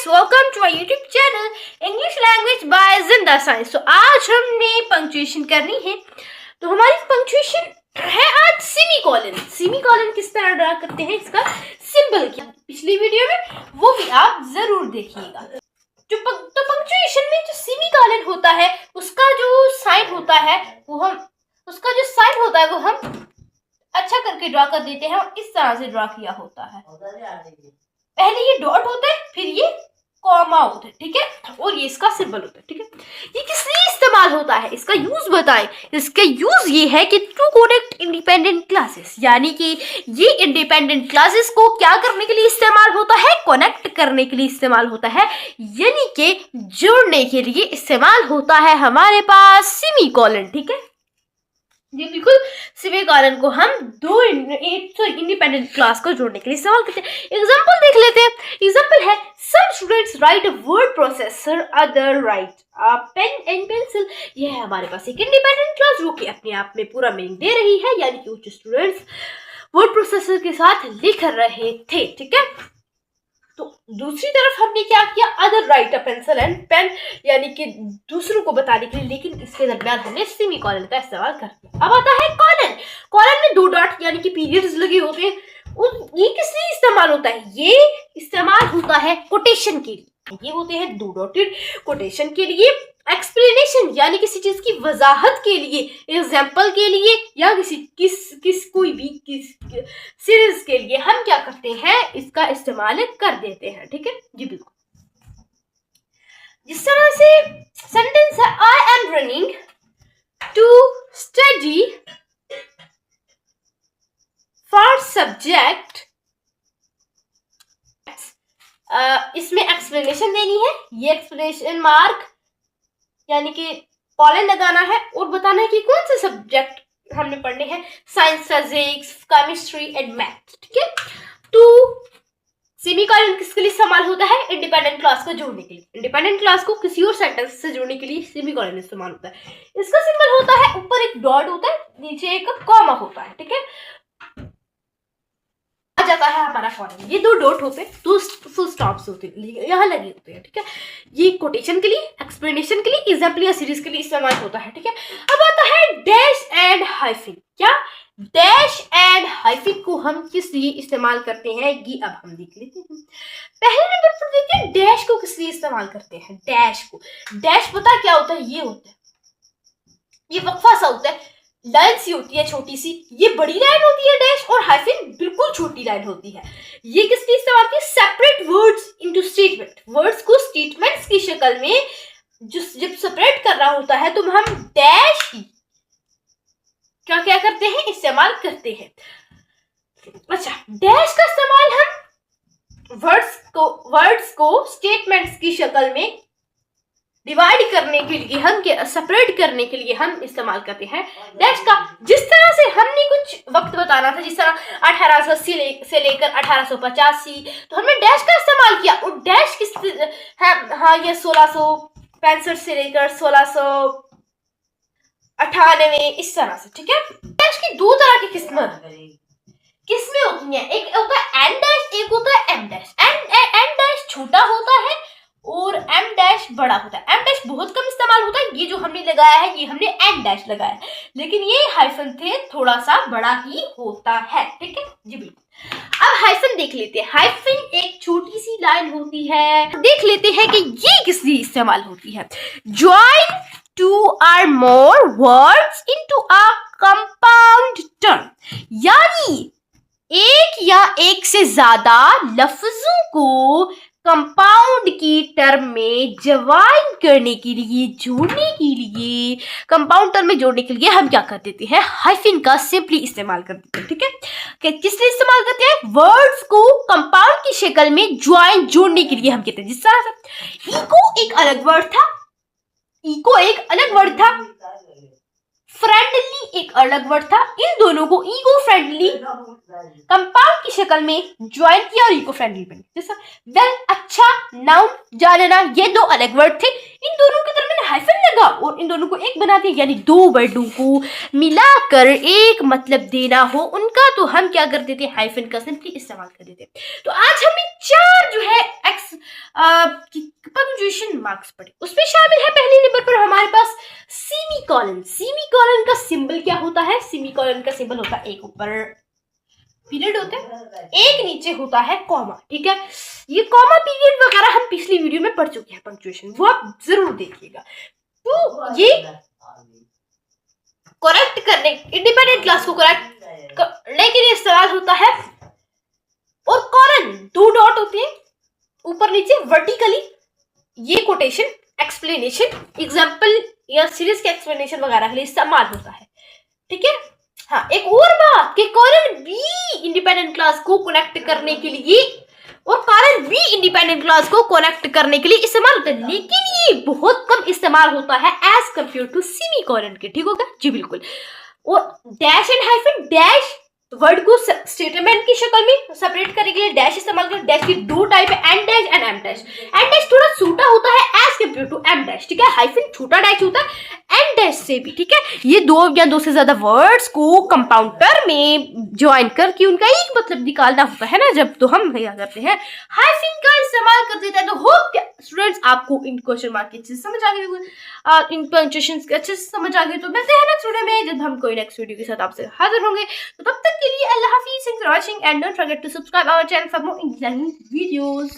welcome to my YouTube channel English Language by Zinda Science। तो आज हमने punctuation करनी है। तो हमारी पंक्चुएशन है आज सेमीकोलन। सेमीकोलन किस तरह ड्रा करते हैं, इसका सिंबल क्या, पिछली वीडियो में वो भी आप जरूर देखिएगा। तो पंक्चुएशन में जो सेमीकोलन होता है उसका जो साइन होता है वो हम अच्छा करके ड्रा कर देते हैं और इस तरह से ड्रा किया होता है। पहले ये डॉट होता है, फिर ये कॉमा होता है, ठीक है, और ये इसका सिंबल होता है, ठीक है। ये किस लिए इस्तेमाल होता है, इसका यूज बताएं। इसका यूज ये है कि टू कनेक्ट इंडिपेंडेंट क्लासेस, यानी कि ये इंडिपेंडेंट क्लासेस को क्या करने के लिए इस्तेमाल होता है, कनेक्ट करने के लिए इस्तेमाल होता है, यानी कि जोड़ने के लिए इस्तेमाल होता है हमारे पास सेमीकोलन, ठीक है। ये बिल्कुल सेमीकोलन को हम दो इंडिपेंडेंट क्लास को जोड़ने के लिए इस्तेमाल करते हैं। एग्जांपल देख लेते हैं। एग्जांपल है some students write a word processor, other write a pen and pencil. ये है हमारे पास एक इंडिपेंडेंट क्लास जो कि अपने आप में पूरा मीनिंग दे रही है, यानी कि कुछ स्टूडेंट्स वर्ड प्रोसेसर के साथ लिख रहे थे, ठीक है। तो दूसरी तरफ हमने क्या किया, other write a pencil and pen, यानी कि दूसरों को बताने के लिए, लेकिन इसके दरमियान हमने सेमीकोलन का इस्तेमाल कर दिया। अब आता है कॉलन। कॉलन में दो डॉट यानी कि पीरियड्स लगे होते हैं। ये किस लिए इस्तेमाल होता है, ये इस्तेमाल होता है कोटेशन के लिए। ये होते हैं दो डॉटेड कोटेशन के लिए, एक्सप्लेनेशन यानी किसी चीज की वजाहत के लिए, एग्जाम्पल के लिए, या कोई भी सीरीज के लिए हम क्या करते हैं, इसका इस्तेमाल कर देते हैं, ठीक है जी, बिल्कुल। जिस तरह से सेंटेंस है, I am running to study for subject, इसमें एक्सप्लेनेशन देनी है, ये एक्सप्लेनेशन मार्क यानी कि कॉलन लगाना है और बताना है कि कौन से सब्जेक्ट हमने पढ़ने हैं, science, physics, chemistry and math, ठीक है। तो सेमीकोलन किसके लिए इस्तेमाल होता है, इंडिपेंडेंट क्लास को जोड़ने के लिए। इंडिपेंडेंट क्लास को किसी और सेंटेंस से जोड़ने के लिए सेमीकोलन इस्तेमाल होता है। इसका सिंबल होता है, ऊपर एक डॉट होता है, नीचे एक कॉमा होता है, ठीक है। जाता है हमारा कॉलन, ये दो डॉट होते हैं, दो फुल स्टॉप्स होते हैं, यहाँ लगे होते हैं, ठीक है। ये कोटेशन के लिए, एक्सप्लेनेशन के लिए, एग्जाम्पल या सीरीज के लिए इस्तेमाल होता है, ठीक है। अब आता है डैश एंड हाइफन। क्या डैश एंड हाइफन को हम किस लिए इस्तेमाल करते हैं, ये अब हम देख लेते हैं। पहले नंबर पर देखते हैं डैश को किस लिए इस्तेमाल करते हैं। डैश को, डैश पता क्या होता है, ये होता है, ये वक्फा सा होता है, लाइन सी होती है छोटी सी, ये बड़ी लाइन होती है डैश, और हाइफन बिल्कुल छोटी लाइन होती है। ये किस लिए इस्तेमाल होती है, separate words into statement, words को स्टेटमेंट्स की शक्ल में जब सेपरेट कर रहा होता है तो हम डैश की क्या करते हैं, इस्तेमाल करते हैं। अच्छा, डैश का इस्तेमाल हम वर्ड्स को स्टेटमेंट्स की शक्ल में डिवाइड करने के लिए, हम सेपरेट करने के लिए हम इस्तेमाल करते हैं डैश का। जिस तरह से हमने कुछ वक्त बताना था, जिस तरह 1880 से लेकर 1885, तो हमने डैश का इस्तेमाल किया, और डैश किस है, हाँ, ये 1665 से लेकर 1698, इस तरह से, ठीक है। डैश की दो तरह की किस्में होती हैं, एक होता है एन डैश, एक होता है एम डैश। एन डैश छोटा होता है और एम डैश बड़ा होता है। एम डैश बहुत कम इस्तेमाल होता है, ये जो हमने लगाया है, ये हमने एन डैश लगाया है, लेकिन ये हाइफन थे थोड़ा सा बड़ा ही होता है, ठीक है जी, बिल्कुल। अब हाइफन देख लेते हैं। हाइफन एक छोटी सी लाइन होती है, देख लेते हैं कि ये किस लिए इस्तेमाल होती है। ज्वाइन टू और more words into a compound term, यानी एक या एक से ज्यादा लफ्जों को कंपाउंड की टर्म में ज्वाइन करने के लिए, जोड़ने के लिए, कंपाउंड टर्म में जोड़ने के लिए हम क्या कर देते हैं, हाइफन का सिंपली इस्तेमाल कर देते हैं, ठीक है। किस लिए इस्तेमाल करते हैं, वर्ड्स को कंपाउंड की शक्ल में ज्वाइन, जोड़ने के लिए हम कहते हैं। जिस तरह से इको एक अलग वर्ड था, फ्रेंडली एक अलग वर्ड था, इन दोनों को इको फ्रेंडली कंपाउंड की शक्ल में ज्वाइन किया और इको फ्रेंडली बने। जैसा वेल, अच्छा, नाउन, जानना, ये दो अलग वर्ड थे, इन दोनों के दरमियान हाइफन लगा और इन दोनों को एक बना दिया, यानी दो वर्डों को मिलाकर एक मतलब देना हो उनका, तो हम क्या कर देते हैं, हाइफन का सिंपली इस्तेमाल कर देते हैं। तो आज हमें चार जो है पंक्चुएशन मार्क्स पढ़े। उसमें शामिल है पहले नंबर पर हमारे पास सेमीकोलन। सेमीकोलन का सिंबल क्या होता है? सेमीकोलन का सिंबल होता है एक ऊपर पीरियड होता है, एक नीचे होता है कॉमा। ठीक है, ये कॉमा पीरियड वगैरह हम पिछली वीडियो में पढ़ चुके हैं पंक्चुएशन, वो आप जरूर देखिएगा। तो ये करेक्ट करने, इंडिपेंडेंट क्लास को करेक्ट करने के लिए इस्तेमाल होता है। और कॉलन 2 डॉट होते हैं ऊपर नीचे वर्टिकली, ये कोटेशन एक्सप्लेनेशन, एग्जाम्पल या सीरीज के एक्सप्लेनेशन वगैरह के लिए इस्तेमाल होता है। ठीक है, हाँ एक और बात कि कॉलन बी इंडिपेंडेंट क्लास को कनेक्ट करने के लिए और कॉलन बी इंडिपेंडेंट क्लास को कनेक्ट करने के लिए इस्तेमाल होता है, लेकिन ये बहुत कम इस्तेमाल होता है एज कंपेयर टू सेमीकोलन के। ठीक होगा जी, बिल्कुल। और dash and hyphen, dash word को स्टेटमेंट की शक्ल में सेपरेट करने के लिए डैश इस्तेमाल करते हैं। डैश की 2 टाइप है, en dash and em dash. En dash थोड़ा छोटा होता है as compare to em dash. ठीक है, हाइफन छोटा डैश होता है एन डैश से भी। ठीक है, ये 2 या 2 से ज्यादा वर्ड्स को कंपाउंडर में ज्वाइन करके उनका एक मतलब निकालना होता है ना जब, तो हम क्या करते हैं हाइफन का इस्तेमाल कर देते हैं। तो होप स्टूडेंट्स आपको इन क्वेश्चन मार्क की अच्छे से समझ आ गई होगी, इन पंक्चुएशन अच्छे से समझ आ गई। तो मिलते हैं नेक्स्ट वीडियो में जब हम कोई नेक्स्ट वीडियो के साथ आपसे हाजिर होंगे। तो तब तक के लिए अल्लाह हाफिज़, thanks for watching and don't forget to subscribe our channel for more English language videos.